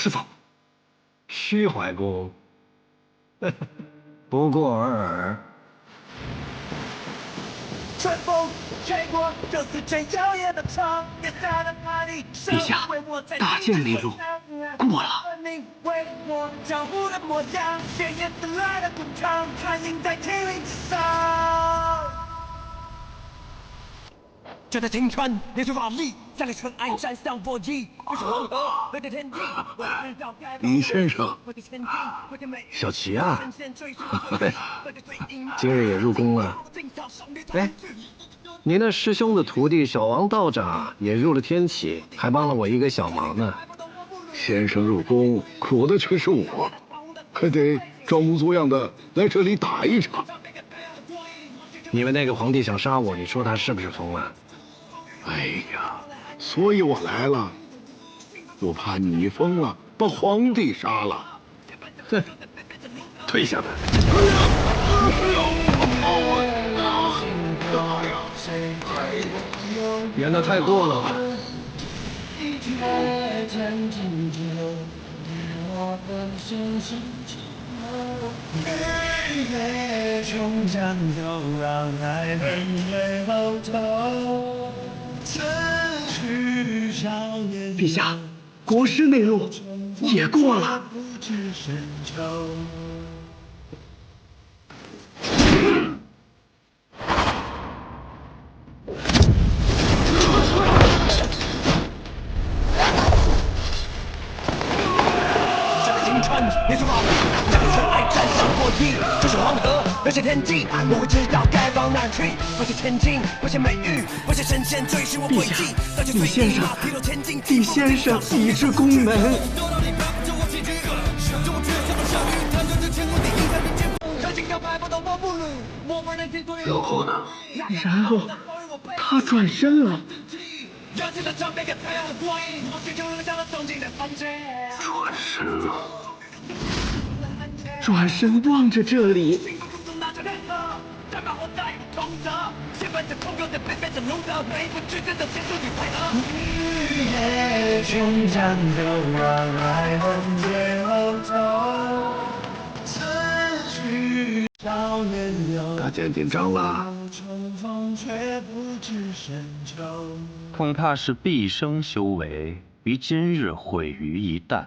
师傅，虚怀公，不过尔尔。春风吹过，这次最耀眼的场面下的哪里？陛下，大剑内路过了。为我江湖的模样，鲜艳刺来的赌场，穿行在天云之上。就在青川，烈水瓦砾，在那尘埃山上搏击，就是黄河，和着天际。李先生，小齐啊，今日也入宫了。哎，你那师兄的徒弟小王道长也入了天启，还帮了我一个小忙呢。先生入宫，苦的却是我，还得装模作样的来这里打一场。你们那个皇帝想杀我，你说他是不是疯了？哎呀，所以我来了，我怕你疯了，把皇帝杀了。哼，退下吧。演得太过了吧？陛下，国师内路也过了。烈水瓦砾，在那尘埃山上搏击，就是黄河，那是天际。我会知道该往哪去，不是前进，不是美玉，不是神仙追寻我轨迹。李先生，李先生，已至宫门。然后呢？然后他转身了。转身了。转身望着这里。大家紧张了？恐怕是毕生修为于今日毁于一旦。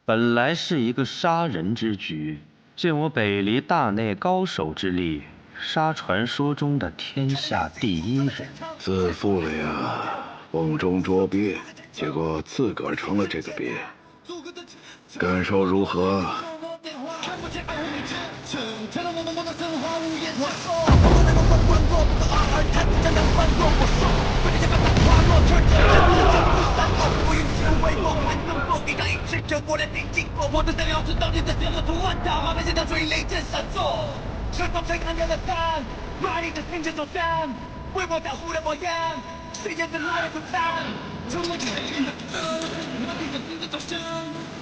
本来是一个杀人之局，见我北离大内高手之力，杀传说中的天下第一人，自负了呀！瓮中捉鳖，结果自个儿成了这个鳖，感受如何？我的代表知道你的选择图案，大画面现在最利剑闪烁，是否谁看见了他？把你的心情走向，为我保护的模样，谁也在那里不藏，从我最黑的那地的心的走向，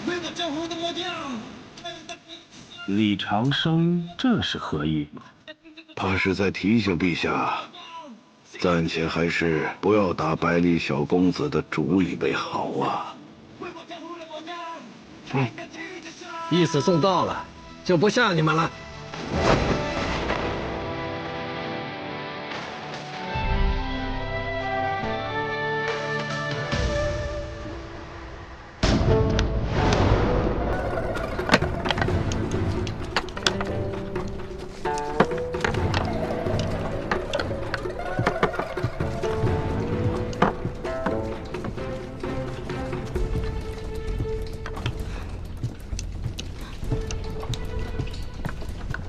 为我江湖的模样。李长生这是何意？怕是在提醒陛下，暂且还是不要打百里小公子的主意为好啊。意思送到了，就不吓你们了。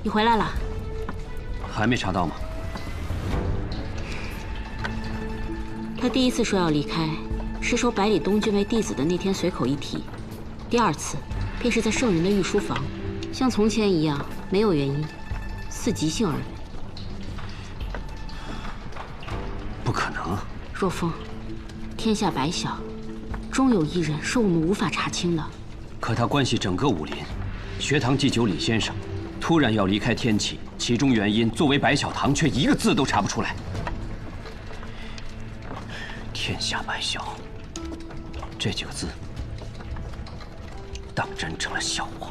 你回来了？还没查到吗？他第一次说要离开，是说百里东郡为弟子的那天随口一提；第二次，便是在圣人的御书房，像从前一样没有原因，似即兴而为。不可能！若风，天下百晓，终有一人是我们无法查清的。可他关系整个武林，学堂祭酒李先生。突然要离开天启，其中原因作为百晓堂却一个字都查不出来。天下百晓这几个字，当真成了笑话。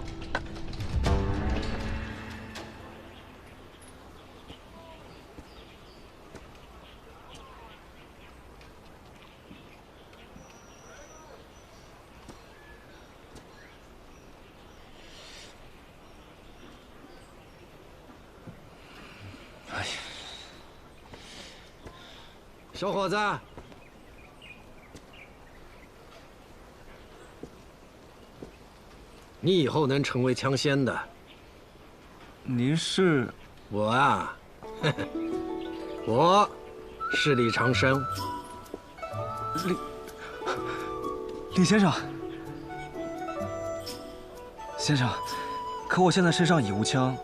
小伙子，你以后能成为枪仙的。您是？我啊，我是李长生。李先生，先生，可我现在身上已无枪，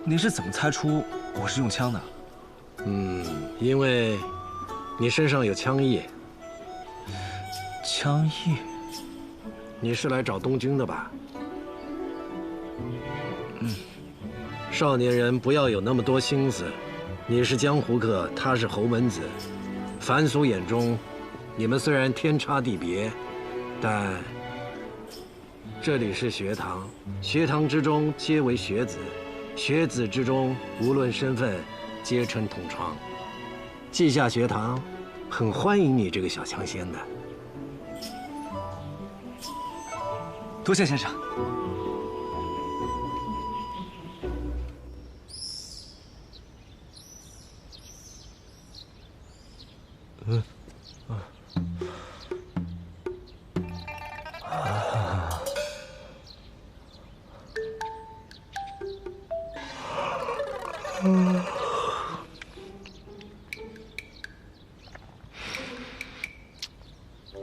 您是怎么猜出我是用枪的？因为你身上有枪意。枪意？你是来找东君的吧？少年人不要有那么多心思。你是江湖客，他是侯门子。凡俗眼中，你们虽然天差地别，但这里是学堂，学堂之中皆为学子，学子之中无论身份，皆称同窗。稷下学堂很欢迎你这个小枪仙的。多谢先生。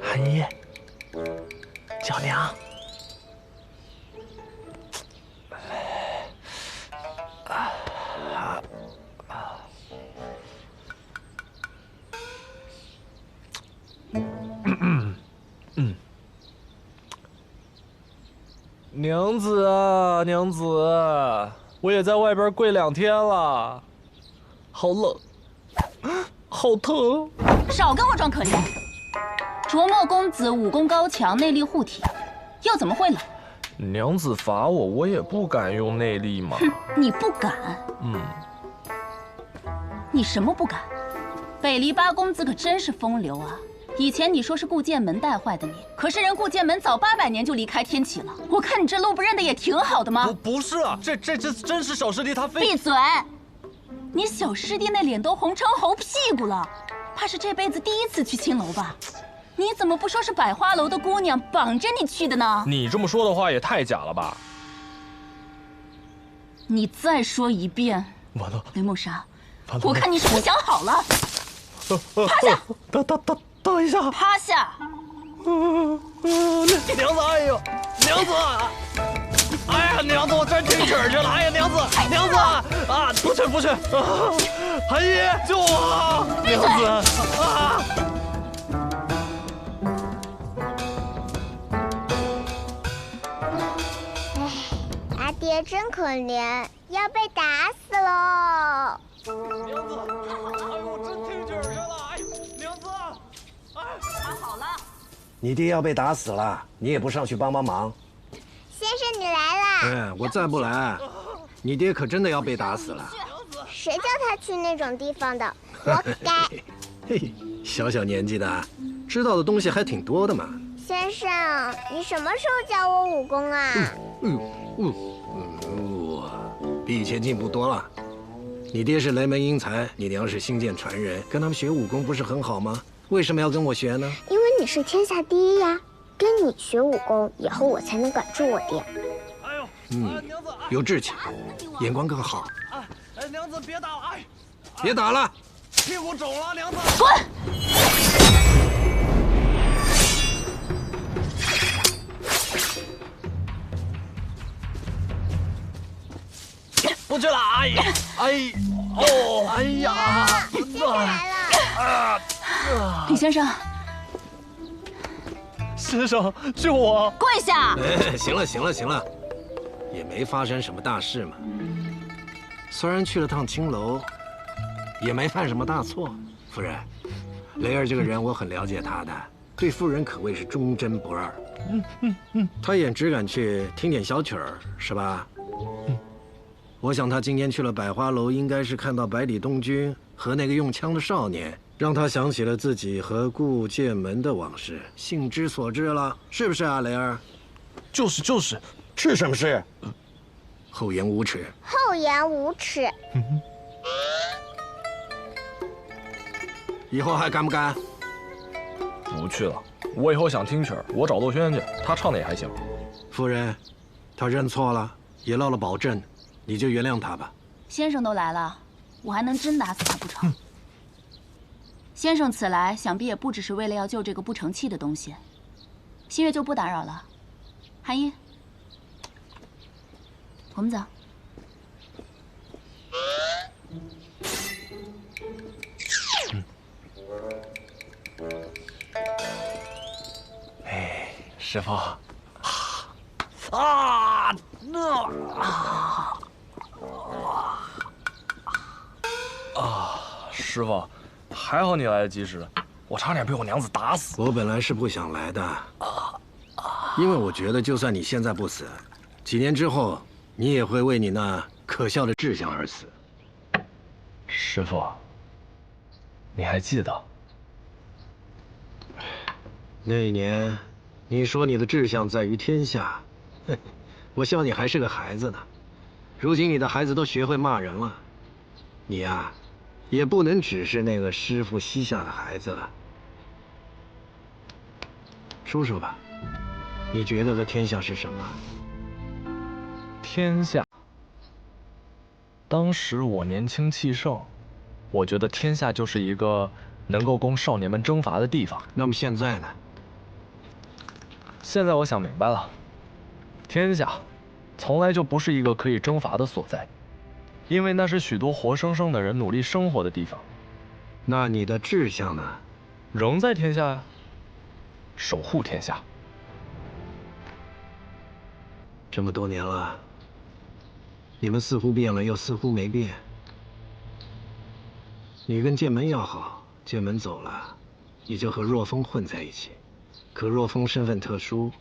韩一，叫娘。娘子啊，娘子，我也在外边跪2天了，好冷，好疼。少跟我装可怜。卓墨公子武功高强，内力护体，又怎么会冷？娘子罚我，我也不敢用内力嘛。哼，你不敢？你什么不敢？北篱八公子可真是风流啊！以前你说是顾剑门带坏的你，可是人顾剑门早800年就离开天启了。我看你这路不认得也挺好的吗？不是啊，这真是小师弟他非……闭嘴！你小师弟那脸都红成猴屁股了，怕是这辈子第1次去青楼吧？你怎么不说是百花楼的姑娘绑着你去的呢？你这么说的话也太假了吧！你再说一遍！完了，雷慕沙，我看你是不想好了。趴下！等一下！趴下！娘子，哎呦，娘子！哎呀，娘子，我真听曲儿去了！哎呀，娘子，娘子啊，不去！韩一，救我！娘子啊！阿爹真可怜，要被打死喽！娘子，哎呦，我真听曲儿去了！哎，娘子，哎，好了。你爹要被打死了，你也不上去帮忙。先生，你来了。我再不来，你爹可真的要被打死了。谁叫他去那种地方的？活该！嘿，小小年纪的，知道的东西还挺多的嘛。先生，你什么时候教我武功啊？比以前进步多了。你爹是雷门英才，你娘是星剑传人，跟他们学武功不是很好吗？为什么要跟我学呢？因为你是天下第一呀，跟你学武功，以后我才能管住我爹。哎呦，娘子，有志气，眼光更好。哎，娘子别打了，哎，别打了，屁股肿了，娘子。滚！不去了，哎呀，先生来了。李先生，先生救我！跪下！行了，也没发生什么大事嘛。虽然去了趟青楼，也没犯什么大错。夫人，雷儿这个人我很了解他的，对对夫人可谓是忠贞不二。他也只敢去听点小曲儿，是吧？我想他今天去了百花楼，应该是看到百里东君和那个用枪的少年，让他想起了自己和顾剑门的往事，兴之所至了，是不是啊，雷儿？就是，是什么事？厚颜无耻！厚颜无耻！以后还敢不敢？不去了。我以后想听曲儿，我找窦轩去，他唱的也还行。夫人，他认错了，也落了保证，你就原谅他吧。先生都来了，我还能真打死他不成？先生此来，想必也不只是为了要救这个不成器的东西。新月就不打扰了。韩一，我们走。哎，师傅，师傅，还好你来得及时，我差点被我娘子打死。我本来是不想来的，因为我觉得就算你现在不死，几年之后你也会为你那可笑的志向而死。师傅，你还记得？那一年，你说你的志向在于天下，我笑你还是个孩子呢。如今你的孩子都学会骂人了，你呀，也不能只是那个师傅膝下的孩子了。说说吧，你觉得的天下是什么？天下。当时我年轻气盛，我觉得天下就是一个能够供少年们征伐的地方。那么现在呢？现在我想明白了，天下从来就不是一个可以征伐的所在，因为那是许多活生生的人努力生活的地方。那你的志向呢？仍在天下呀，守护天下。这么多年了，你们似乎变了，又似乎没变。你跟剑门要好，剑门走了，你就和若风混在一起。可若风身份特殊，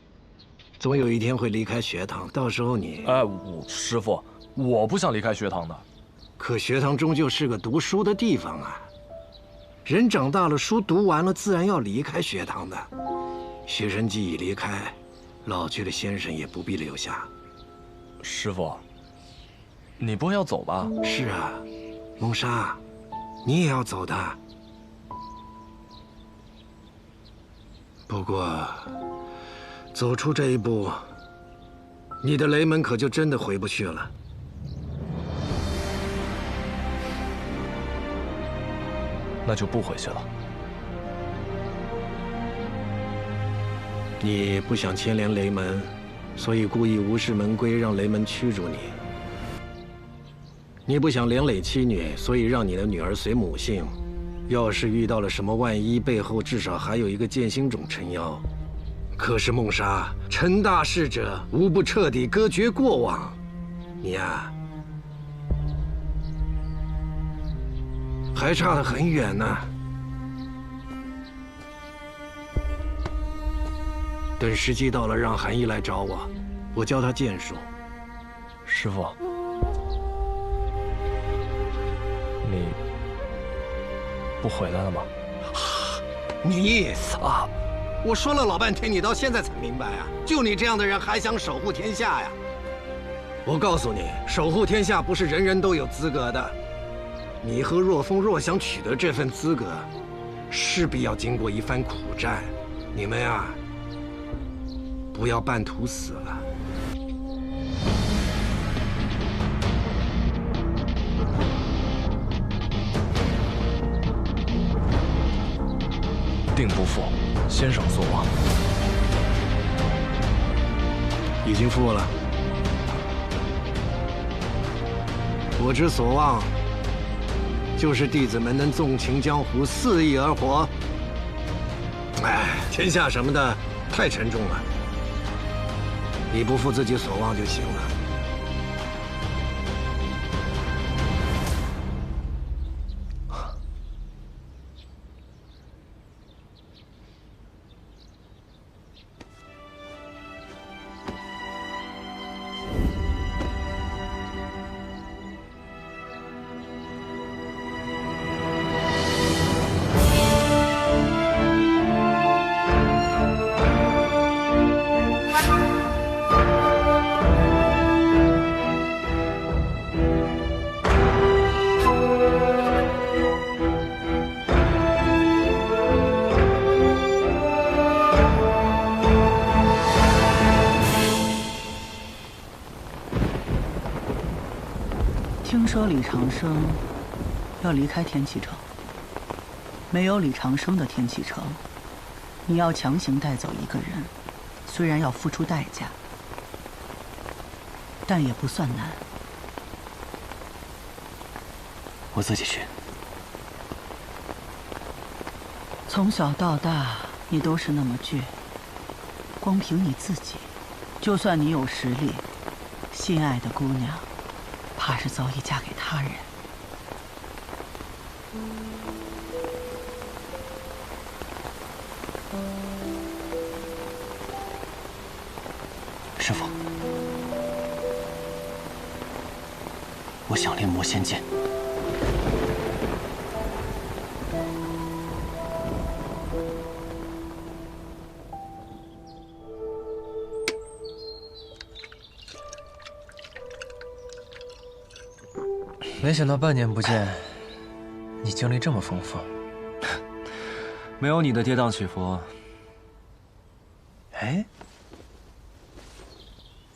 总有一天会离开学堂，到时候你……师傅，我不想离开学堂的。可学堂终究是个读书的地方啊，人长大了，书读完了，自然要离开学堂的。学生既已离开，老去的先生也不必留下。师傅，你不会要走吧？是啊，蒙莎，你也要走的。不过，走出这一步，你的雷门可就真的回不去了。那就不回去了。你不想牵连雷门，所以故意无视门规，让雷门驱逐你。你不想连累妻女，所以让你的女儿随母姓。要是遇到了什么万一，背后至少还有一个剑心种撑腰。可是梦莎，成大事者无不彻底割绝过往。你呀，还差得很远呢。等时机到了，让韩毅来找我，我教他剑术。师傅，你不回来了吗？你啊！我说了老半天，你到现在才明白啊！就你这样的人，还想守护天下呀？我告诉你，守护天下不是人人都有资格的。你和若风若想取得这份资格，势必要经过一番苦战。你们呀，不要半途死了。定不负先生所望。已经负了。我之所望，就是弟子们能纵情江湖，肆意而活。哎，天下什么的太沉重了，你不负自己所望就行了。听说李长生要离开天启城，没有李长生的天启城，你要强行带走一个人，虽然要付出代价，但也不算难。我自己去。从小到大，你都是那么倔，光凭你自己，就算你有实力，心爱的姑娘，怕是早已嫁给他人。师父，我想练魔仙剑。没想到半年不见，你经历这么丰富。没有你的跌宕起伏。哎，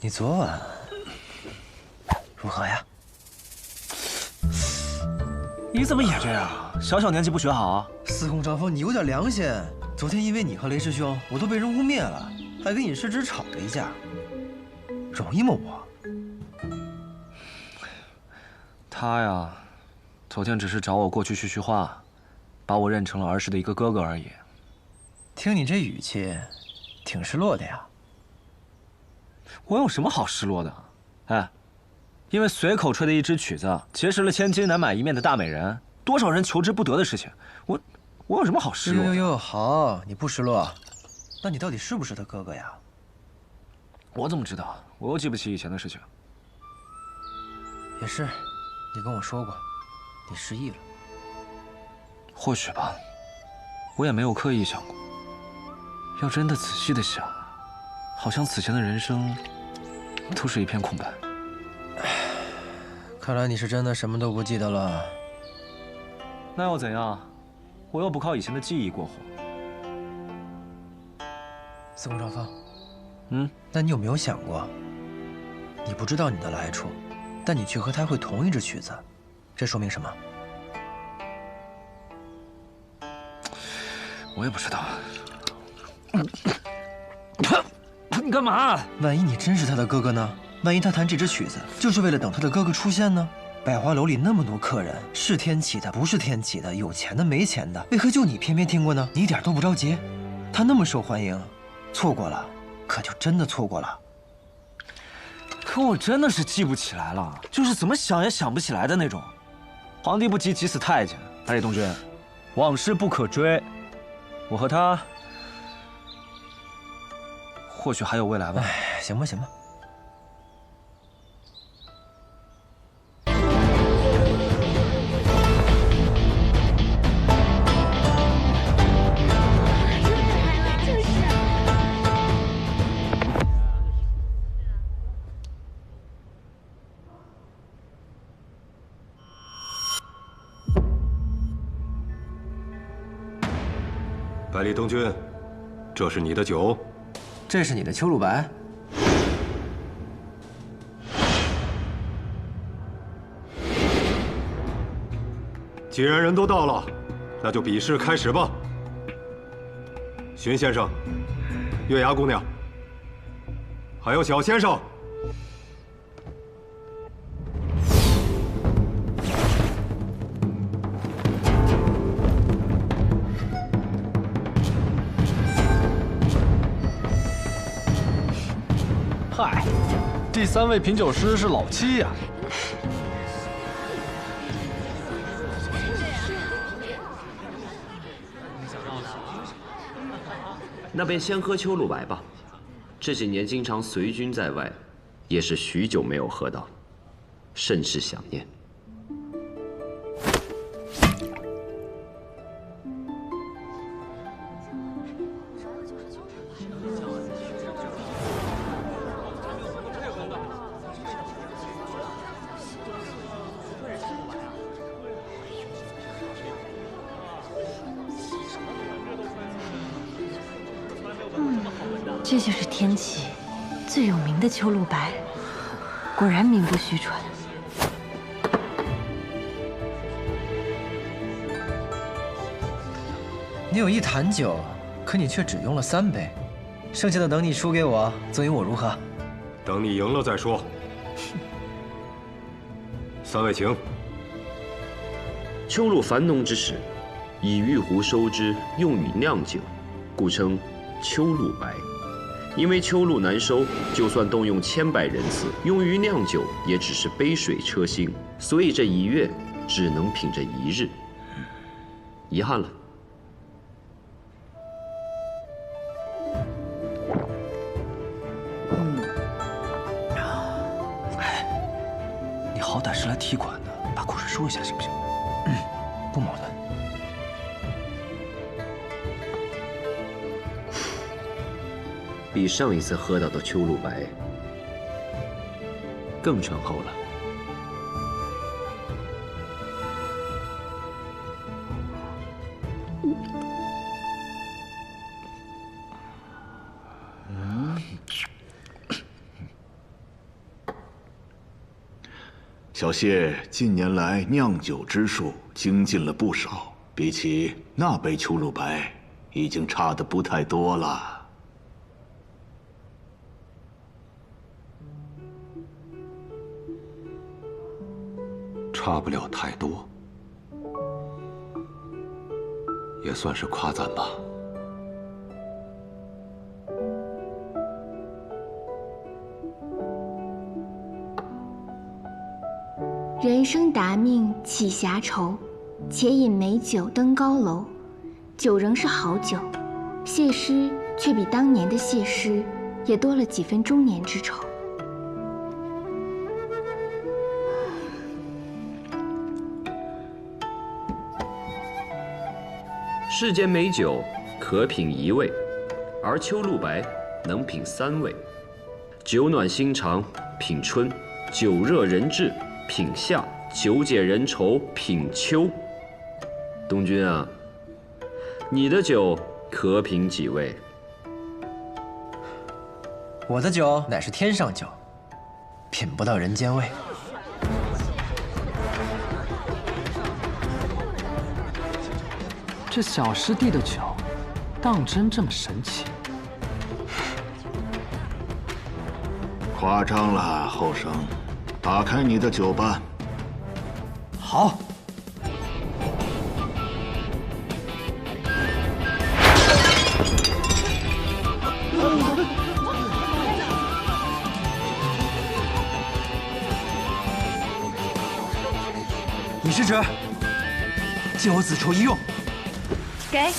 你昨晚如何呀？你怎么也这样？小小年纪不学好？司空张峰，你有点良心。昨天因为你和雷师兄，我都被人污蔑了，还跟尹世之吵了一架，容易吗我？他呀，昨天只是找我过去叙话，把我认成了儿时的一个哥哥而已。听你这语气，挺失落的呀。我有什么好失落的？哎，因为随口吹的一支曲子，结识了千金难买一面的大美人，多少人求之不得的事情，我有什么好失落的？哟，好，你不失落，那你到底是不是他哥哥呀？我怎么知道？我又记不起以前的事情。也是。你跟我说过，你失忆了。或许吧，我也没有刻意想过。要真的仔细的想，好像此前的人生都是一片空白。看来你是真的什么都不记得了。那又怎样？我又不靠以前的记忆过活。司空张峰，那你有没有想过，你不知道你的来处？但你却和他会同一支曲子，这说明什么？我也不知道。你干嘛？万一你真是他的哥哥呢？万一他弹这支曲子就是为了等他的哥哥出现呢？百花楼里那么多客人，是天启的，不是天启的，有钱的，没钱的，为何就你偏偏听过呢？你一点都不着急？他那么受欢迎，错过了，可就真的错过了。可我真的是记不起来了，就是怎么想也想不起来的那种。皇帝不急急死太监，百里东君，往事不可追。我和他，或许还有未来吧。哎，行吧，行吧。百里东君，这是你的酒，这是你的秋露白。既然人都到了，那就比试开始吧。荀先生、月牙姑娘，还有小先生。嗨，第3位品酒师是老七呀。那便先喝秋露白吧。这几年经常随军在外，也是许久没有喝到，甚是想念。这就是天启最有名的秋露白，果然名不虚传。你有1坛酒，可你却只用了3杯，剩下的等你输给我，赠与我如何？等你赢了再说。3位请。秋露繁农之时，以玉壶收之，用于酿酒，故称秋露白。因为秋露难收，就算动用千百人次，用于酿酒也只是杯水车薪，所以这1月只能品这1日。遗憾了。你好歹是来提款的，把口水收一下行不行？不矛盾。比上一次喝到的秋露白更醇厚了。小谢近年来酿酒之术精进了不少，比起那杯秋露白，已经差得不太多了。差不了太多，也算是夸赞吧。人生达命岂暇愁，且饮美酒登高楼。酒仍是好酒，谢师却比当年的谢师也多了几分中年之愁。世间美酒可品1味，而秋露白能品3味。酒暖心肠品春，酒热人志品夏，酒解人愁品秋。东君啊，你的酒可品几味？我的酒乃是天上酒，品不到人间味。这小师弟的酒，当真这么神奇？夸张了，后生，打开你的酒吧。好。李师侄，借我紫绸一用。给。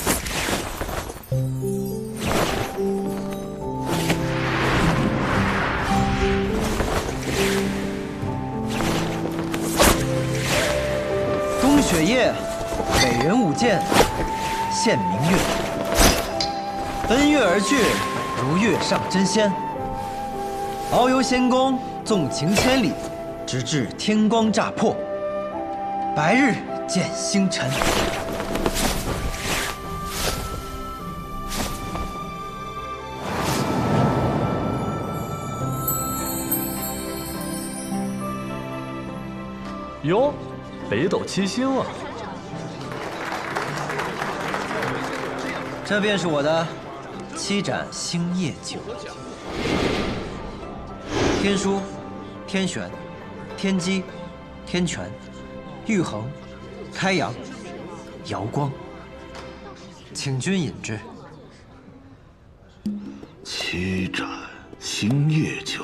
冬雪夜，美人舞剑，现明月。奔月而去，如月上真仙。遨游仙宫，纵情千里，直至天光乍破。白日见星辰。哟，北斗七星啊！这便是我的7盏星夜酒。天枢、天璇、天机、天权、玉衡、开阳、瑶光，请君饮之。7盏星夜酒。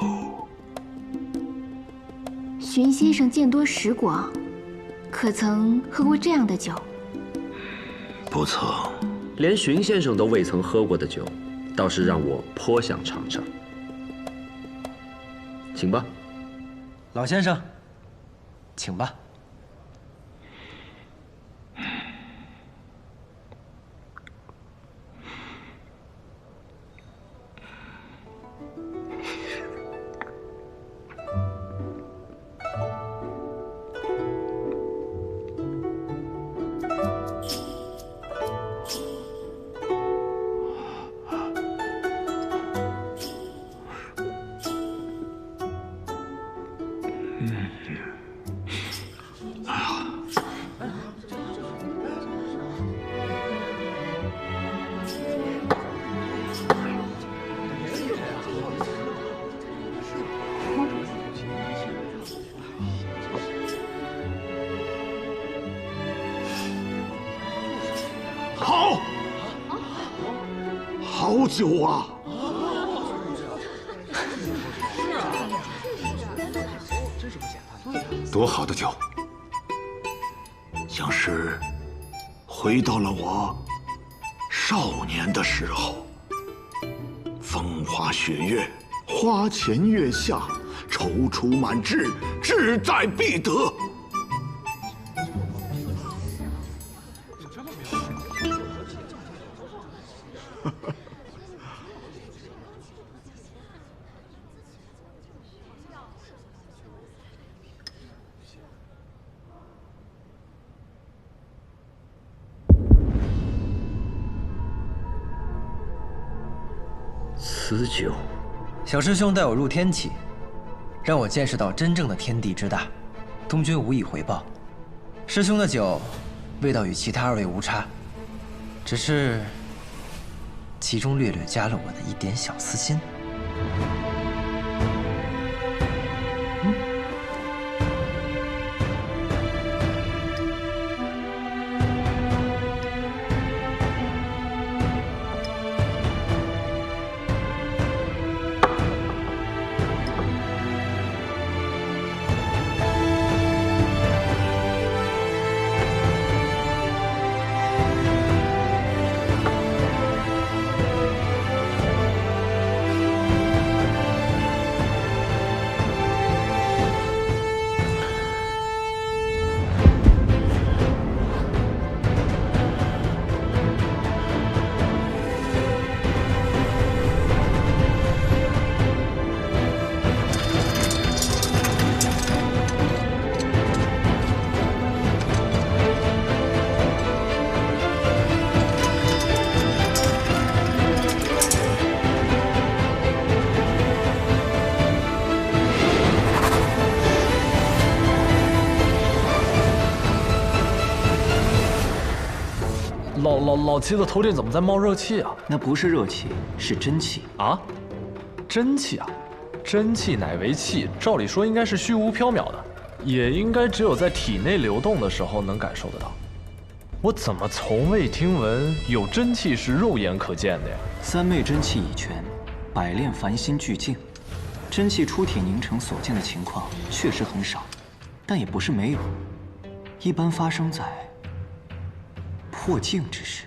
荀先生见多识广，可曾喝过这样的酒？不曾。连荀先生都未曾喝过的酒，倒是让我颇想尝尝。请吧。老先生，请吧。酒啊！多好的酒！像是回到了我少年的时候。风花雪月，花前月下，踌躇满志，志在必得。此酒，小师兄带我入天启，让我见识到真正的天地之大。东君无以回报。师兄的酒，味道与其他2位无差，只是其中略略加了我的一点小私心。老七的头顶怎么在冒热气啊？那不是热气，是真气啊！真气啊！真气乃为气，照理说应该是虚无缥缈的，也应该只有在体内流动的时候能感受得到。我怎么从未听闻有真气是肉眼可见的呀？三昧真气已全，百炼凡心俱净，真气出体凝成所见的情况确实很少，但也不是没有，一般发生在破境之时。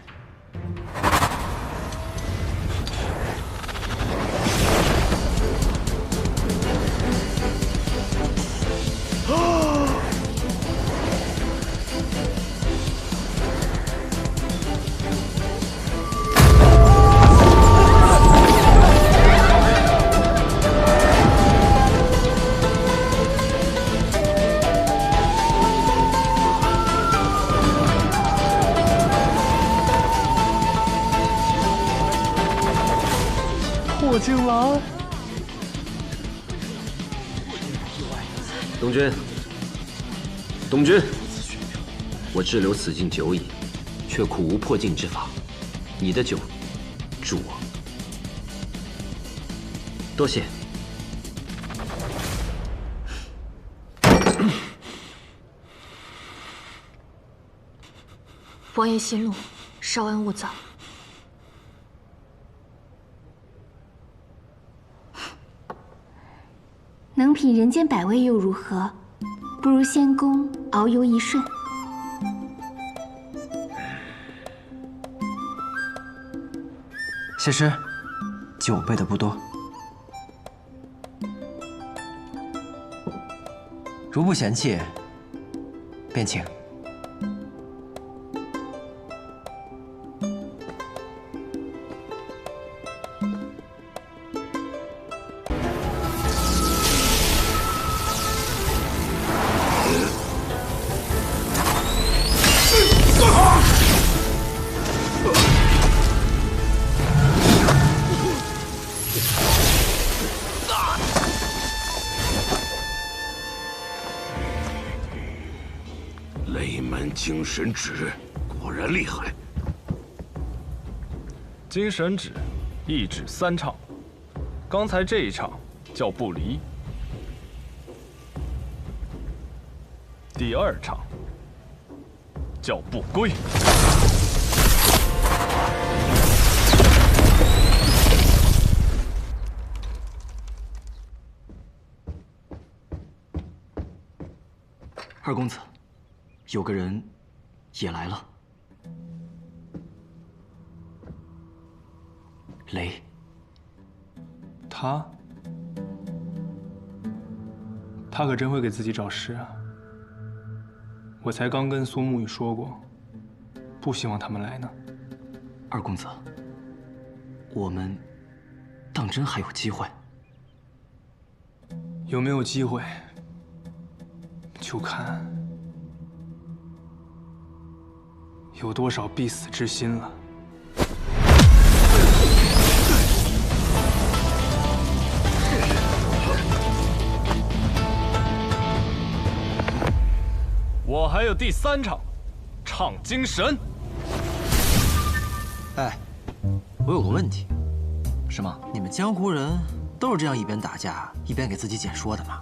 破镜来，东君，东君，我滞留此境久矣，却苦无破境之法。你的酒，助我。多谢。王爷息怒，稍安勿躁。能品人间百味又如何？不如仙宫遨游一瞬。谢师，酒备的不多，如不嫌弃，便请。雷门精神指果然厉害。精神指，一指3场，刚才这一场叫不离，第2场叫不归。二公子，有个人也来了。雷。他可真会给自己找事啊！我才刚跟苏沐雨说过，不希望他们来呢。二公子，我们当真还有机会？有没有机会，就看有多少必死之心了。我还有第3场，唱精神。哎，我有个问题。什么？你们江湖人都是这样一边打架一边给自己解说的吗？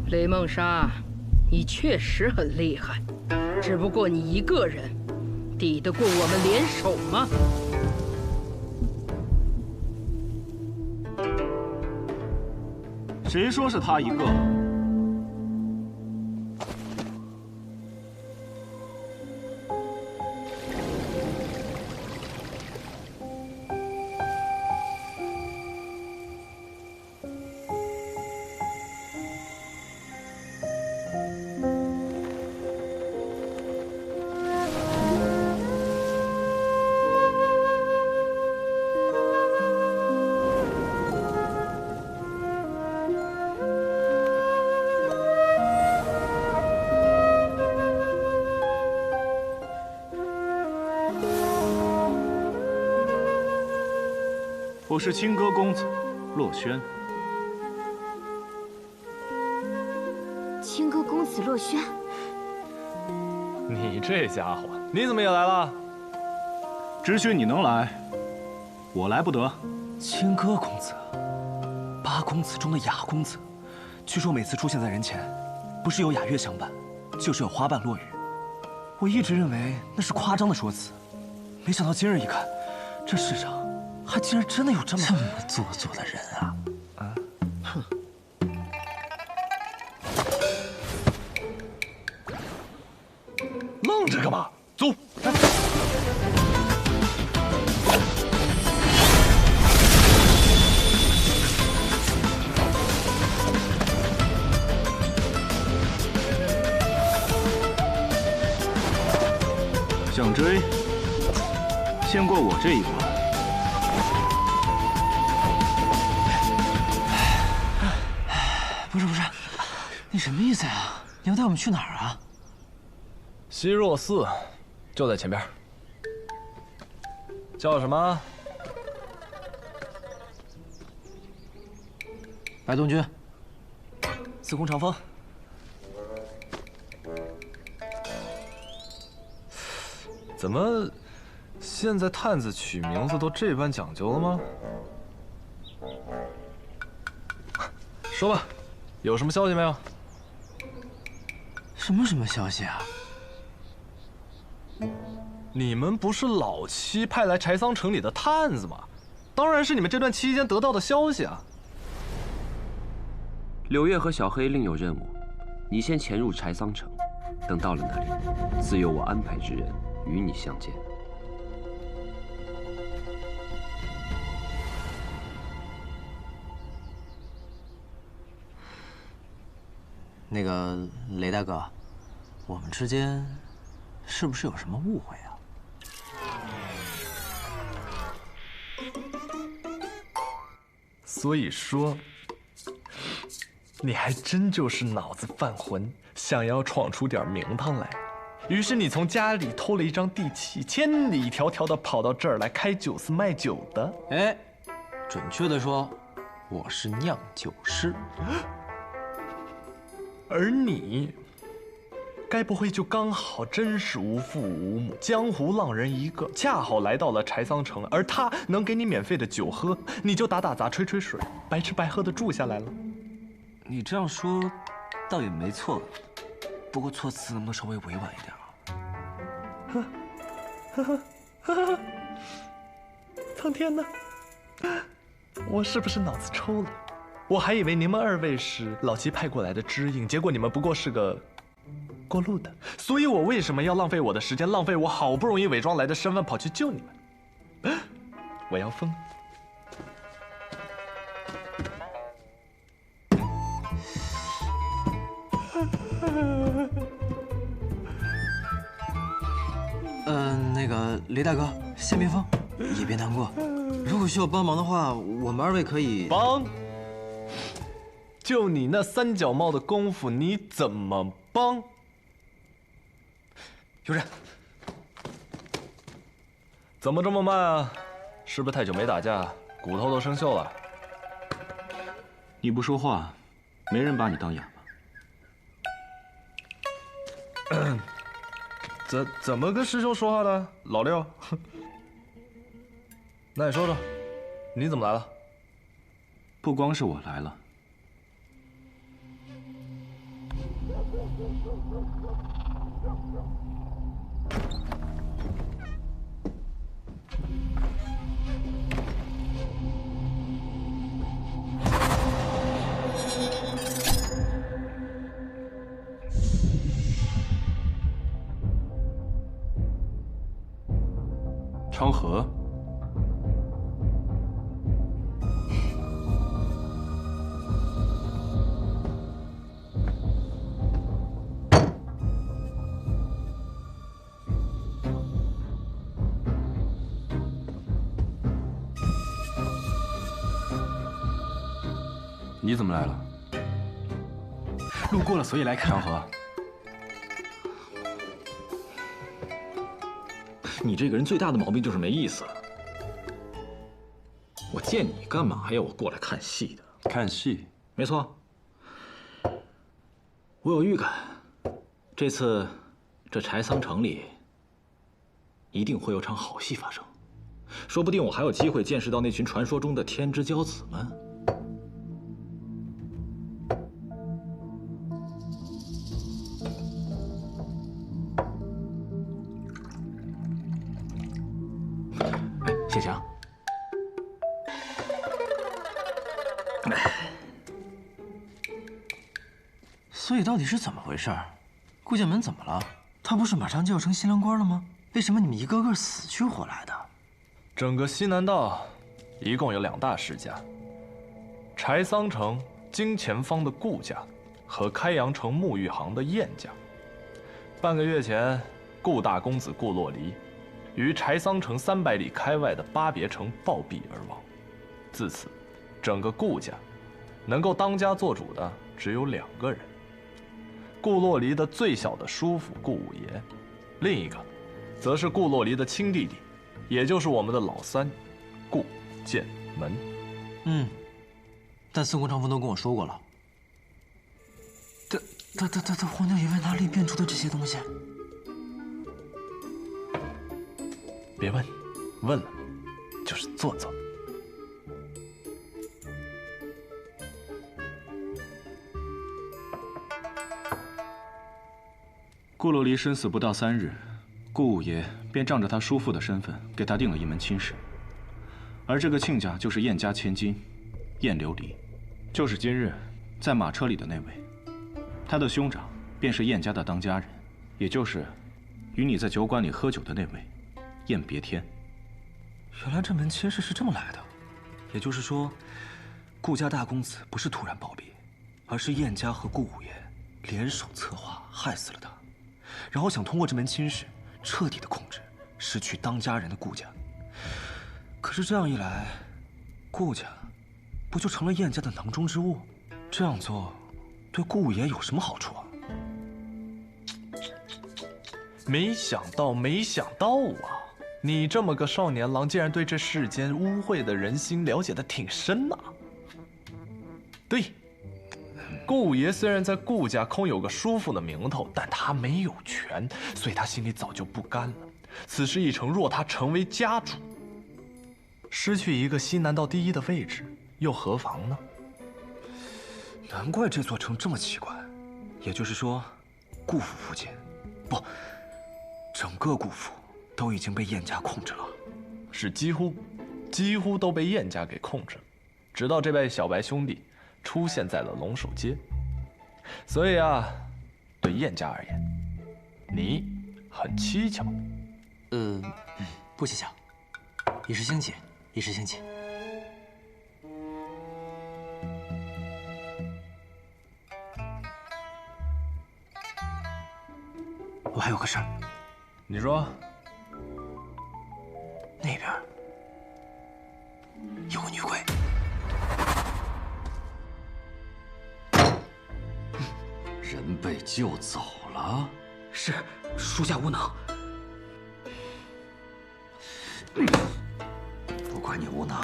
雷梦莎，你确实很厉害，只不过你一个人，抵得过我们联手吗？谁说是他一个？我是清歌公子洛轩。清歌公子洛轩，你这家伙，你怎么也来了？只许你能来，我来不得。清歌公子，8公子中的雅公子，据说每次出现在人前，不是有雅乐相伴，就是有花瓣落雨。我一直认为那是夸张的说辞，没想到今日一看，这世上还竟然真的有这么做作的人啊！哼！愣着干嘛？走！想追，先过我这一关。不是，你什么意思呀？你要带我们去哪儿啊？西若寺，就在前边。叫什么？白东君，司空长风。怎么，现在探子取名字都这般讲究了吗？说吧，有什么消息没有？什么消息啊？你们不是老七派来柴桑城里的探子吗？当然是你们这段期间得到的消息啊。柳月和小黑另有任务，你先潜入柴桑城，等到了那里，自有我安排之人与你相见。那个雷大哥，我们之间是不是有什么误会啊？所以说，你还真就是脑子犯浑，想要闯出点名堂来。于是你从家里偷了一张地契，千里迢迢的跑到这儿来开酒肆卖酒的。哎，准确的说，我是酿酒师。而你，该不会就刚好真是无父无母，江湖浪人一个，恰好来到了柴桑城，而他能给你免费的酒喝，你就打打杂、吹吹水，白吃白喝的住下来了？你这样说倒也没错，不过措辞能不能稍微委婉一点啊？苍天呢？我是不是脑子抽了？我还以为你们二位是老七派过来的知音，结果你们不过是个过路的。所以我为什么要浪费我的时间，浪费我好不容易伪装来的身份跑去救你们？我要疯！那个雷大哥，先别疯，也别难过。如果需要帮忙的话，我们二位可以帮。就你那三脚猫的功夫，你怎么帮？有人。怎么这么慢啊？是不是太久没打架，骨头都生锈了？你不说话，没人把你当哑巴。怎么跟师兄说话的，老六？那你说说，你怎么来了？不光是我来了，昌河。你怎么来了？路过了，所以来看。昌河，你这个人最大的毛病就是没意思。我见你干嘛要我过来看戏的？看戏？没错。我有预感，这次这柴桑城里一定会有场好戏发生，说不定我还有机会见识到那群传说中的天之骄子们。谢强，所以到底是怎么回事？顾剑门怎么了？他不是马上就要成新郎官了吗？为什么你们一个个死去活来的？整个西南道一共有2大世家：柴桑城金钱坊的顾家和开阳城沐浴行的晏家。半个月前，顾大公子顾洛离于柴桑城300里开外的巴别城暴毙而亡。自此，整个顾家能够当家做主的只有2个人：顾洛离的最小的叔父顾五爷，另一个则是顾洛离的亲弟弟，也就是我们的老三顾剑门。但司空长风都跟我说过了。他皇娘爷为哪里变出的这些东西？别问，问了就是做作。顾洛离身死不到3日，顾五爷便仗着他叔父的身份，给他定了一门亲事。而这个亲家就是晏家千金晏琉璃，就是今日在马车里的那位。他的兄长便是晏家的当家人，也就是与你在酒馆里喝酒的那位晏别天。原来这门亲事是这么来的，也就是说，顾家大公子不是突然暴毙，而是晏家和顾五爷联手策划害死了他，然后想通过这门亲事彻底的控制失去当家人的顾家。可是这样一来，顾家不就成了晏家的囊中之物？这样做对顾五爷有什么好处啊？没想到啊！你这么个少年郎，竟然对这世间污秽的人心了解的挺深呐。对，顾五爷虽然在顾家空有个叔父的名头，但他没有权，所以他心里早就不甘了。此事一成，若他成为家主，失去一个西南道第1的位置，又何妨呢？难怪这座城这么奇怪，也就是说，顾府附近，不，整个顾府都已经被燕家控制了。是几乎都被燕家给控制了，直到这位小白兄弟出现在了龙首街。所以啊，对燕家而言，你很蹊跷。不蹊跷，一时兴起，一时兴起。我还有个事儿。你说。那边有个女鬼。人被救走了。是，属下无能。不怪你无能，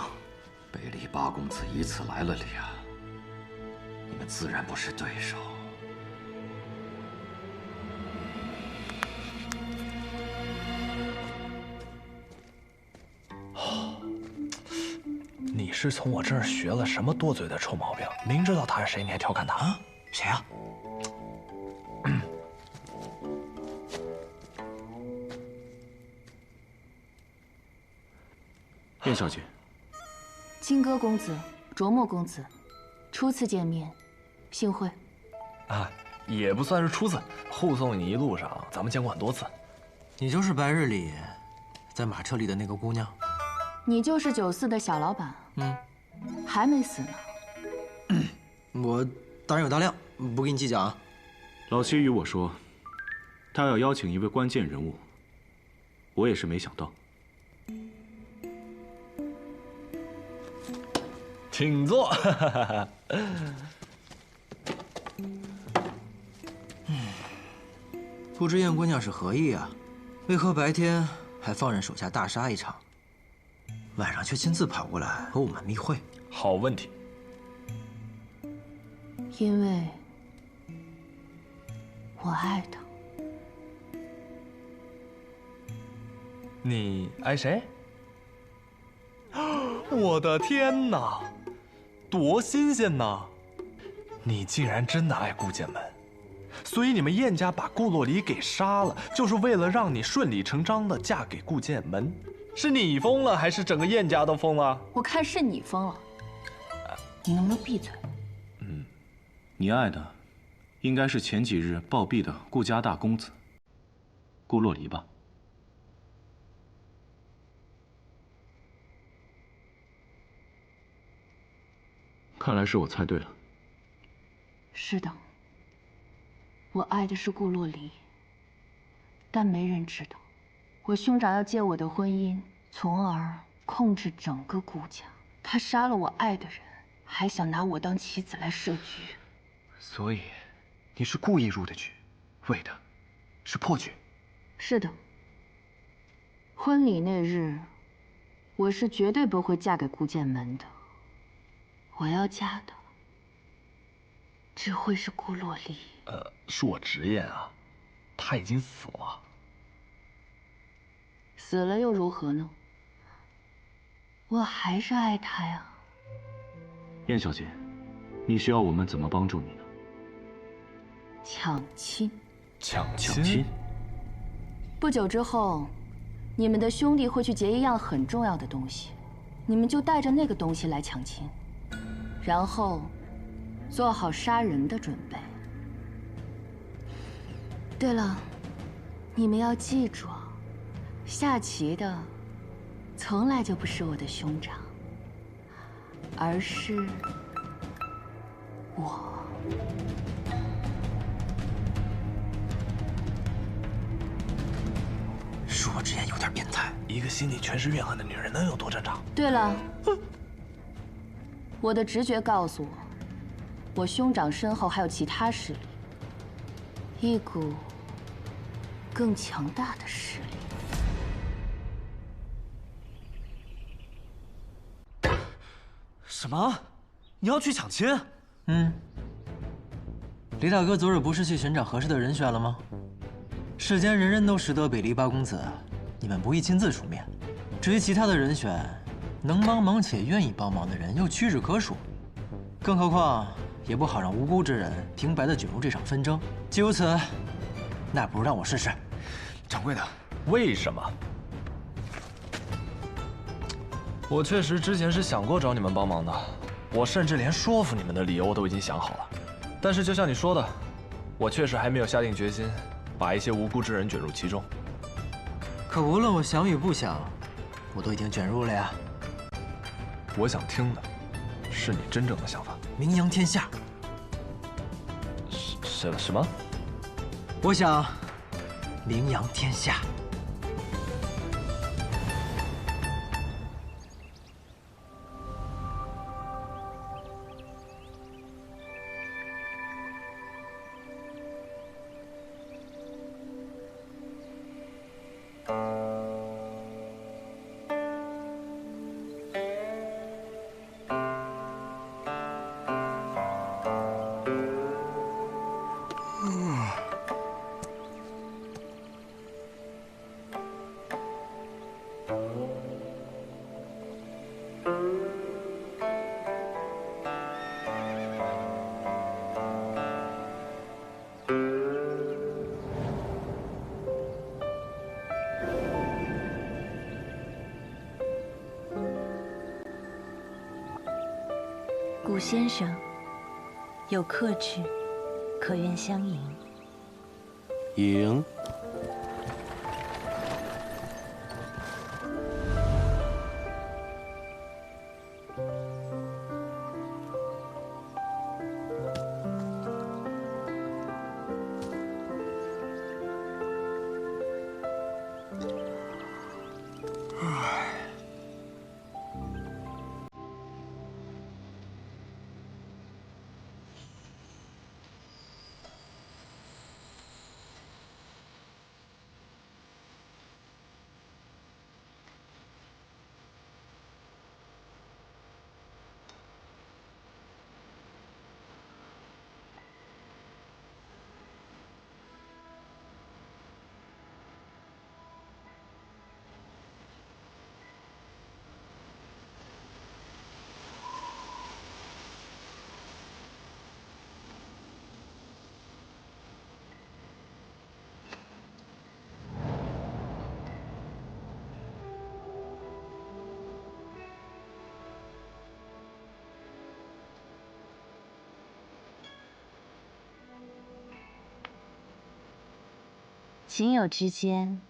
北里八公子一次来了俩，你们自然不是对手。你是从我这儿学了什么多嘴的臭毛病？明知道他是谁，你还调侃他啊？谁呀？燕小姐，清歌公子、卓墨公子，初次见面，幸会。啊，也不算是初次，护送你一路上，咱们见过很多次。你就是白日里在马车里的那个姑娘？你就是酒肆的小老板？还没死呢。我大人有大量，不跟你计较啊。老七与我说，他要邀请一位关键人物，我也是没想到。请坐。不知燕姑娘是何意啊？为何白天还放任手下大杀一场，晚上却亲自跑过来和我们密会？好问题。因为我爱他。你爱谁？我的天哪，多新鲜呐！你竟然真的爱顾剑门，所以你们燕家把顾洛离给杀了，就是为了让你顺理成章的嫁给顾剑门。是你疯了，还是整个燕家都疯了？我看是你疯了。你能不能闭嘴？你爱的，应该是前几日暴毙的顾家大公子顾洛离吧？看来是我猜对了。是的，我爱的是顾洛离，但没人知道，我兄长要借我的婚姻，从而控制整个顾家。他杀了我爱的人，还想拿我当棋子来设局。所以，你是故意入的局，为的是破局。是的。婚礼那日，我是绝对不会嫁给顾剑门的。我要嫁的，只会是顾洛离。恕我直言啊，他已经死了。死了又如何呢？我还是爱他呀。燕小姐，你需要我们怎么帮助你呢？抢亲。抢亲。不久之后，你们的兄弟会去劫一样很重要的东西，你们就带着那个东西来抢亲。然后，做好杀人的准备。对了，你们要记住，下棋的从来就不是我的兄长，而是我。恕我直言，有点变态。一个心里全是怨恨的女人能有多正常？对了。我的直觉告诉我，我兄长身后还有其他势力，一股更强大的势力。什么？你要去抢亲？李大哥昨日不是去寻找合适的人选了吗？世间人人都识得北离八公子，你们不宜亲自出面。至于其他的人选，能帮忙且愿意帮忙的人又屈指可数，更何况也不好让无辜之人平白的卷入这场纷争。既如此，那不如让我试试。掌柜的，为什么？我确实之前是想过找你们帮忙的，我甚至连说服你们的理由都已经想好了。但是就像你说的，我确实还没有下定决心，把一些无辜之人卷入其中。可无论我想与不想，我都已经卷入了呀。我想听的是你真正的想法。名扬天下。什么？我想名扬天下。古先生，有客至，可愿相迎？迎。情友之间，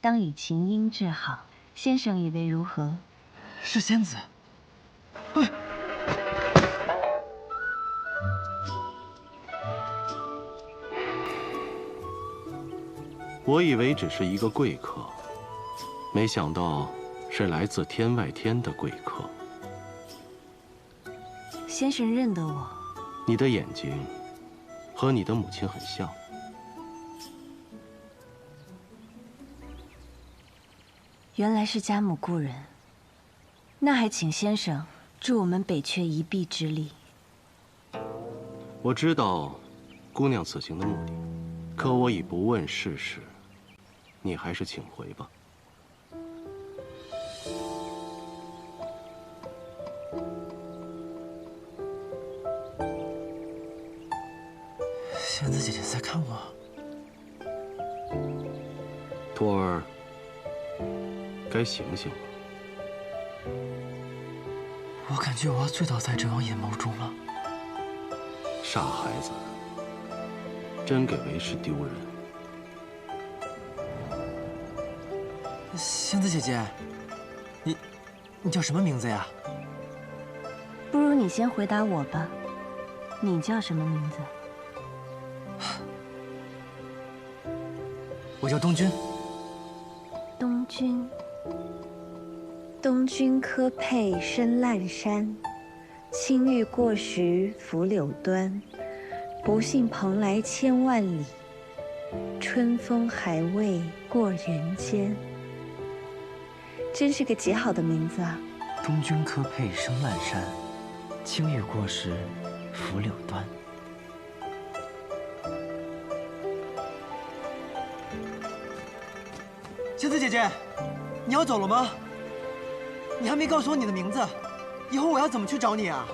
当以情因至好。先生以为如何？是仙子。哎，我以为只是一个贵客，没想到是来自天外天的贵客。先生认得我？你的眼睛和你的母亲很像。原来是家母故人，那还请先生助我们北阙一臂之力。我知道姑娘此行的目的，可我已不问世事，你还是请回吧。仙子姐姐在看我。徒儿，该醒醒了。我感觉我要醉倒在这汪阴谋中了。傻孩子，真给为师丢人。仙子姐姐，你叫什么名字呀？不如你先回答我吧，你叫什么名字？我叫东君。东君。东君柯佩深烂山，青玉过时拂柳端。不信蓬莱千万里，春风还未过人间。真是个极好的名字啊！东君柯佩深烂山，青玉过时拂柳端。仙子姐姐，你要走了吗？你还没告诉我你的名字，以后我要怎么去找你啊？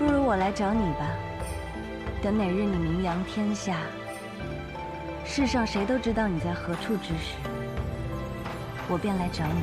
不如我来找你吧。等哪日你名扬天下，世上谁都知道你在何处之时，我便来找你。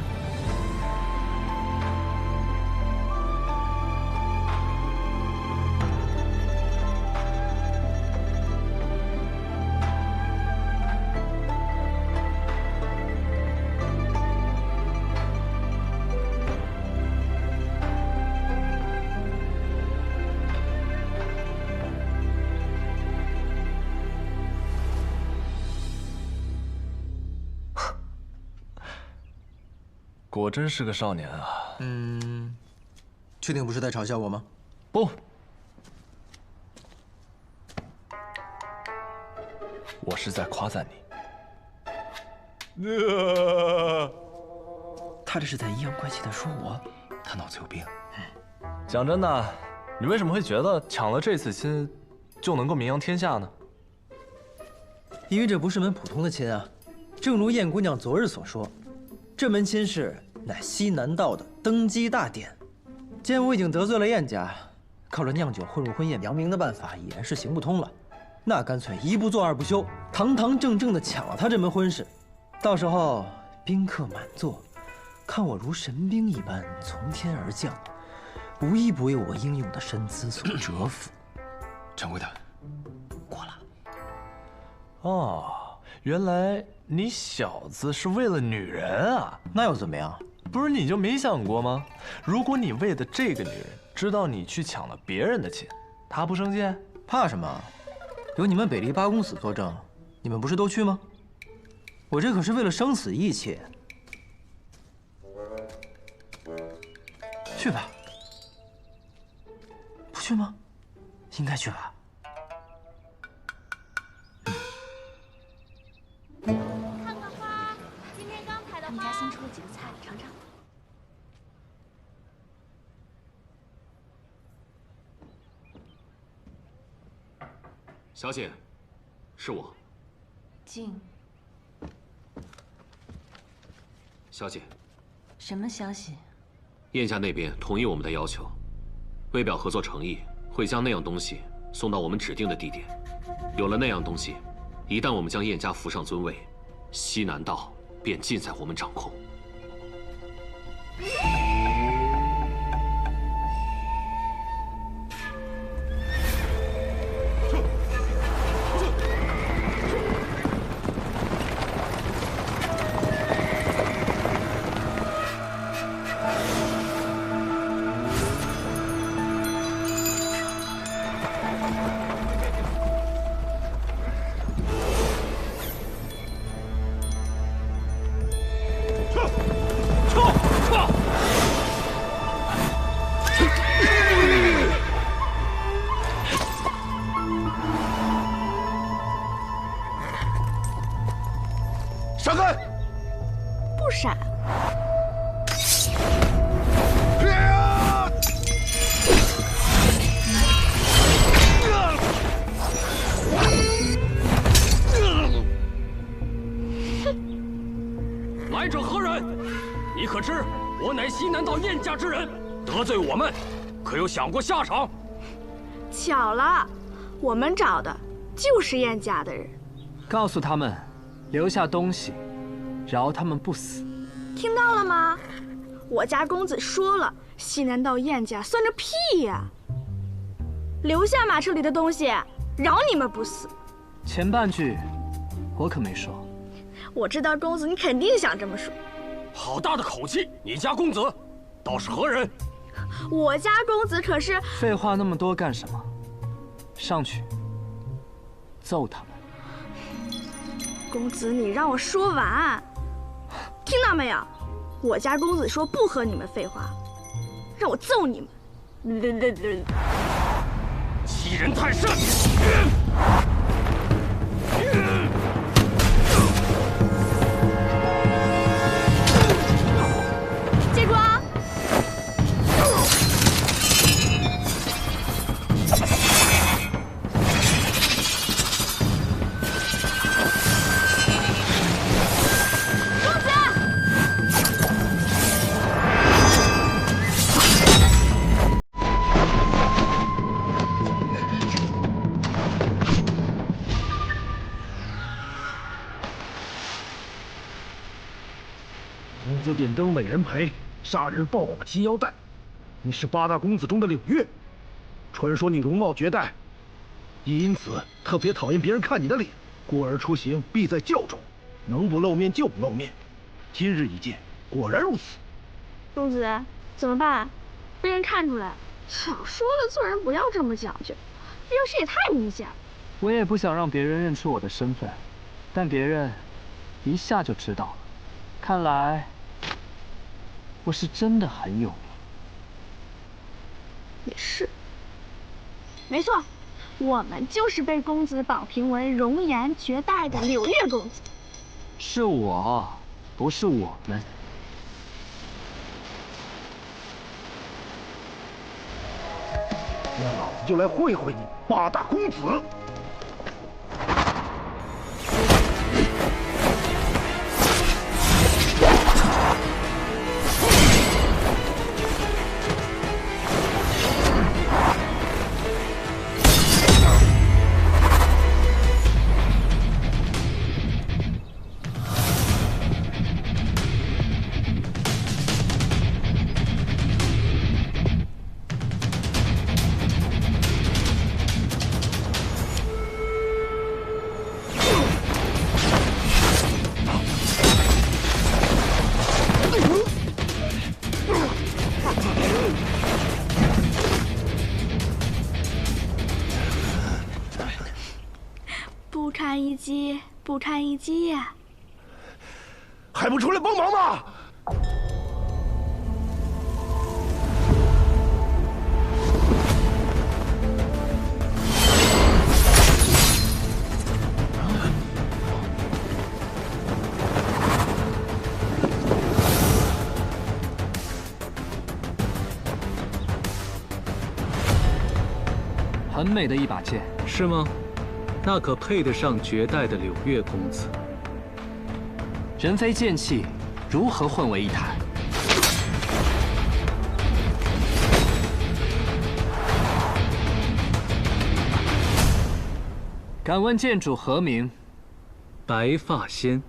果真是个少年啊！确定不是在嘲笑我吗？不，我是在夸赞你。他这是在阴阳怪气的说我，他脑子有病。讲真的，你为什么会觉得抢了这次亲就能够名扬天下呢？因为这不是门普通的亲啊，正如燕姑娘昨日所说。这门亲事乃西南道的登基大典，既然我已经得罪了燕家，靠着酿酒混入婚宴扬名的办法已然是行不通了，那干脆一不做二不休，堂堂正正的抢了他这门婚事，到时候宾客满座，看我如神兵一般从天而降，无一不为我英勇的身姿所折服。掌柜的，过了。哦。原来你小子是为了女人啊？那又怎么样？不是你就没想过吗？如果你为的这个女人知道你去抢了别人的亲，她不生气？怕什么？有你们北离八公子作证，你们不是都去吗？我这可是为了生死义气。去吧。不去吗？应该去吧。你家新出了几个菜，尝尝。小姐，是我。静。小姐，什么消息？燕家那边同意我们的要求，为表合作诚意，会将那样东西送到我们指定的地点。有了那样东西，一旦我们将燕家扶上尊位，西南道便尽在我们掌控。闪开！不闪。来者何人？你可知我乃西南道燕家之人，得罪我们，可有想过下场？巧了，我们找的就是燕家的人。告诉他们，留下东西，饶他们不死。听到了吗？我家公子说了，西南道燕家算着屁呀！留下马车里的东西，饶你们不死。前半句，我可没说。我知道公子你肯定想这么说。好大的口气！你家公子倒是何人？我家公子可是……废话那么多干什么？上去揍他们！公子，你让我说完，听到没有？我家公子说不和你们废话，让我揍你们！欺人太甚！接住啊！子点灯美人陪，杀人放火金腰带。你是8大公子中的柳月，传说你容貌绝代，因此特别讨厌别人看你的脸，故而出行必在轿中，能不露面就不露面。今日一见，果然如此。公子，怎么办？被人看出来。早说了，做人不要这么讲究，这件事也太明显了。我也不想让别人认出我的身份，但别人一下就知道了。看来我是真的很有名。也是，没错，我们就是被公子榜评为容颜绝代的柳月公子。是我，不是我们。那老子就来会会你8大公子。不堪一击，不堪一击呀！还不出来帮忙吗？很美的一把剑，是吗？那可配得上绝代的柳月公子。人非剑气，如何混为一谈？敢问剑主何名？白发仙。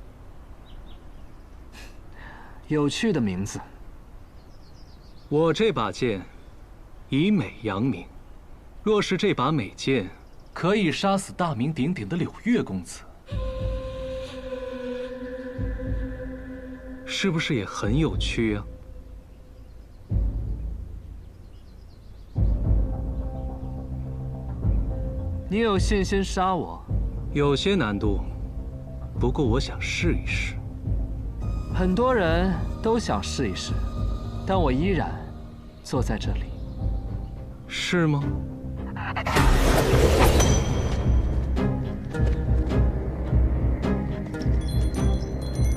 有趣的名字。我这把剑以美扬名，若是这把美剑可以杀死大名鼎鼎的柳月公子，是不是也很有趣啊？你有信心杀我？有些难度，不过我想试一试。很多人都想试一试，但我依然坐在这里。是吗？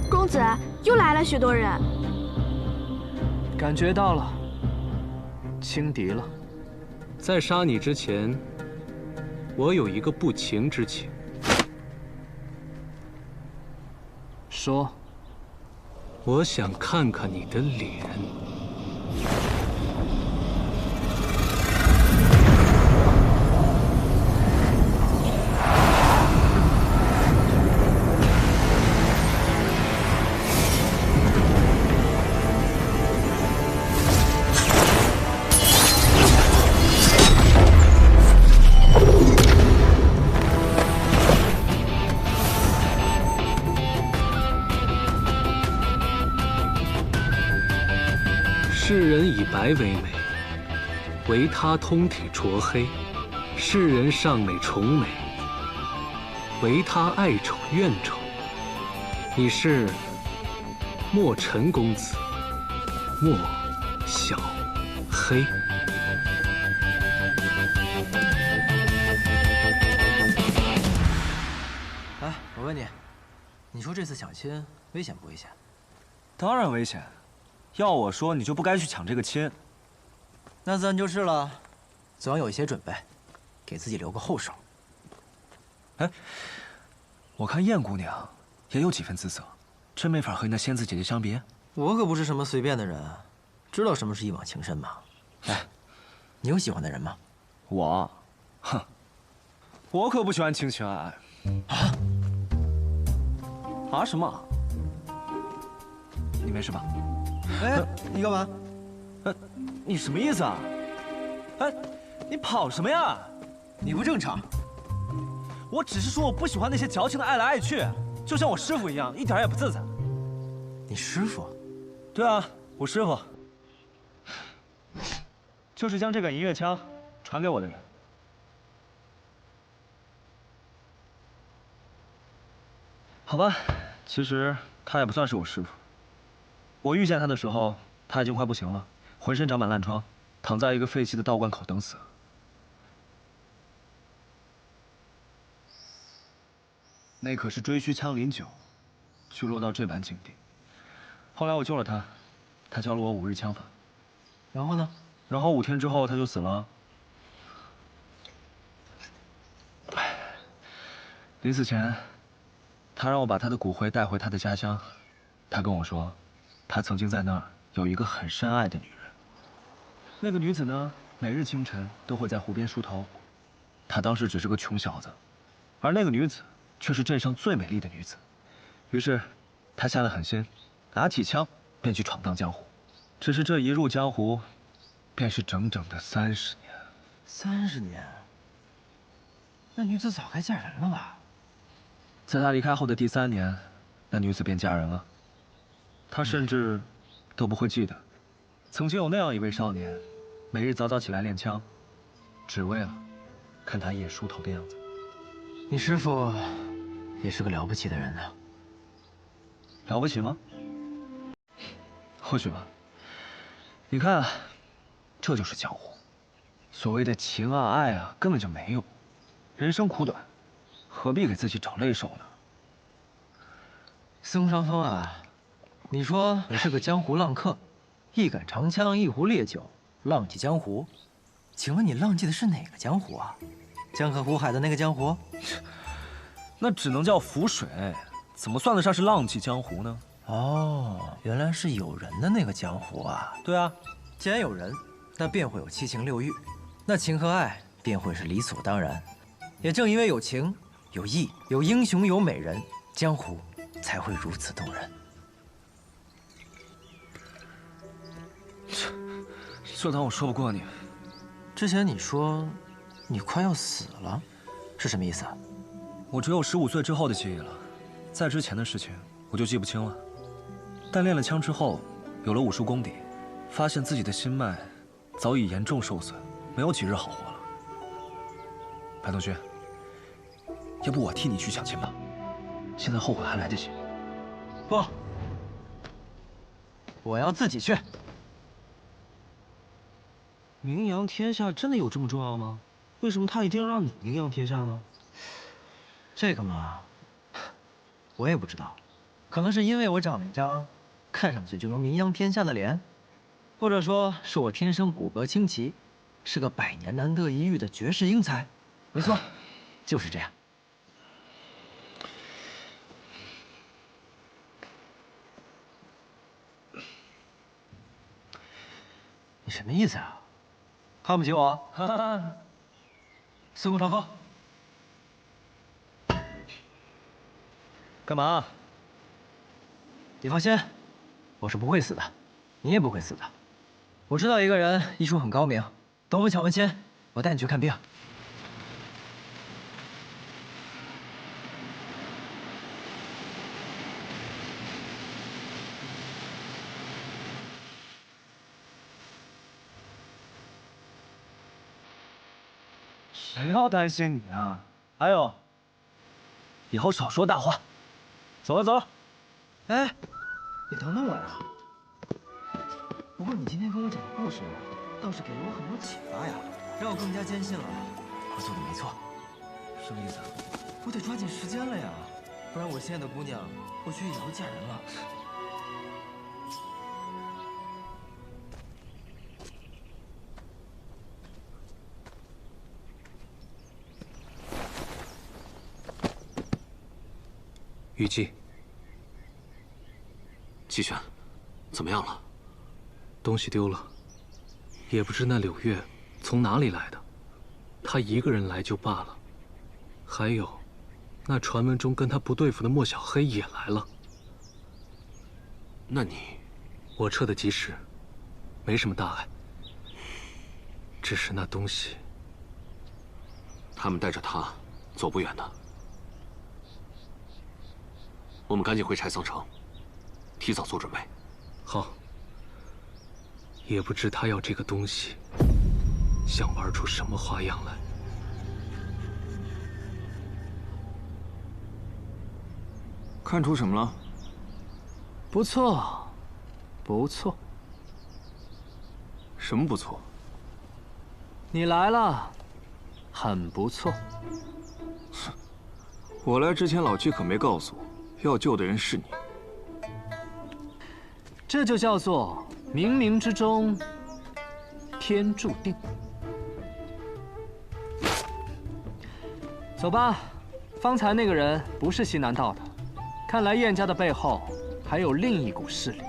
公子，又来了许多人。感觉到了，轻敌了。在杀你之前，我有一个不情之请。说。我想看看你的脸。世人以白为美，唯他通体着黑；世人尚美宠美，唯他爱丑怨丑。你是莫尘公子，莫小黑。哎，我问你，你说这次抢亲危险不危险？当然危险。要我说，你就不该去抢这个亲。那自然就是了，总要有一些准备，给自己留个后手。哎，我看燕姑娘也有几分姿色，真没法和你那仙子姐姐相比。我可不是什么随便的人，知道什么是一往情深吗？哎，你有喜欢的人吗？我，哼，我可不喜欢情情爱爱。啊？什么？你没事吧？哎，你干嘛？你什么意思啊？哎，你跑什么呀？你不正常。我只是说我不喜欢那些矫情的爱来爱去，就像我师傅一样，一点也不自在。你师傅？对啊，我师傅，就是将这个银月枪传给我的人。好吧，其实他也不算是我师傅。我遇见他的时候，他已经快不行了，浑身长满烂疮，躺在一个废弃的道观口等死。那可是追须枪林酒，却落到这般境地。后来我救了他，他教了我5日枪法。然后呢？然后5天之后他就死了。临死前，他让我把他的骨灰带回他的家乡。他跟我说，他曾经在那儿有一个很深爱的女人。那个女子呢，每日清晨都会在湖边梳头。他当时只是个穷小子，而那个女子却是镇上最美丽的女子。于是，他下了狠心，拿起枪便去闯荡江湖。只是这一入江湖，便是整整的30年。30年？那女子早该嫁人了吧？在他离开后的第3年，那女子便嫁人了。他甚至都不会记得，曾经有那样一位少年，每日早早起来练枪，只为了看他夜梳头的样子。你师傅也是个了不起的人呢。了不起吗？或许吧。你看啊，这就是江湖。所谓的情啊爱啊，根本就没有。人生苦短，何必给自己找累受呢？僧长风啊，你说你是个江湖浪客，一杆长枪，一壶烈酒，浪迹江湖。请问你浪迹的是哪个江湖啊？江河湖海的那个江湖？那只能叫浮水，怎么算得上是浪迹江湖呢？哦，原来是有人的那个江湖啊。对啊，既然有人，那便会有7情6欲，那情和爱便会是理所当然。也正因为有情、有义、有英雄、有美人，江湖才会如此动人。就当我说不过你。之前你说你快要死了，是什么意思啊？我只有15岁之后的记忆了，在之前的事情我就记不清了。但练了枪之后，有了武术功底，发现自己的心脉早已严重受损，没有几日好活了。白同学，要不我替你去抢亲吧？现在后悔还来得及。不，我要自己去。名扬天下真的有这么重要吗？为什么他一定要让你名扬天下呢？这个嘛，我也不知道，可能是因为我长了一张看上去就能名扬天下的脸，或者说是我天生骨骼清奇，是个100年难得一遇的绝世英才。没错，就是这样。你什么意思啊？看不起我？司空长风，干嘛？你放心，我是不会死的，你也不会死的。我知道一个人医术很高明，等我们抢完签，我带你去看病。谁要担心你啊？还有，以后少说大话。走了走了。哎，你等等我呀！不过你今天跟我讲的故事，倒是给了我很多启发呀，让我更加坚信了我做的没错。什么意思啊？我得抓紧时间了呀，不然我心爱的姑娘或许也要嫁人了。虞姬，季轩，怎么样了？东西丢了，也不知那柳月从哪里来的。他一个人来就罢了，还有，那传闻中跟他不对付的莫小黑也来了。那你我撤得及时，没什么大碍。只是那东西，他们带着他走不远的。我们赶紧回柴桑城，提早做准备。好。也不知他要这个东西，想玩出什么花样来。看出什么了？不错，不错。什么不错？你来了，很不错。我来之前，老七可没告诉我，要救的人是你。这就叫做冥冥之中，天注定。走吧，方才那个人不是西南道的，看来燕家的背后还有另一股势力。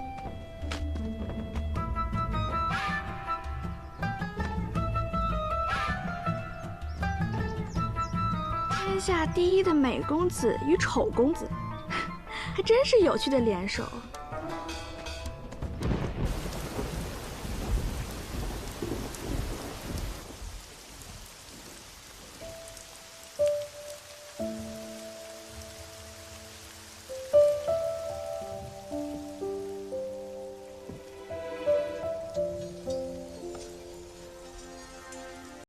天下第一的美公子与丑公子，还真是有趣的联手。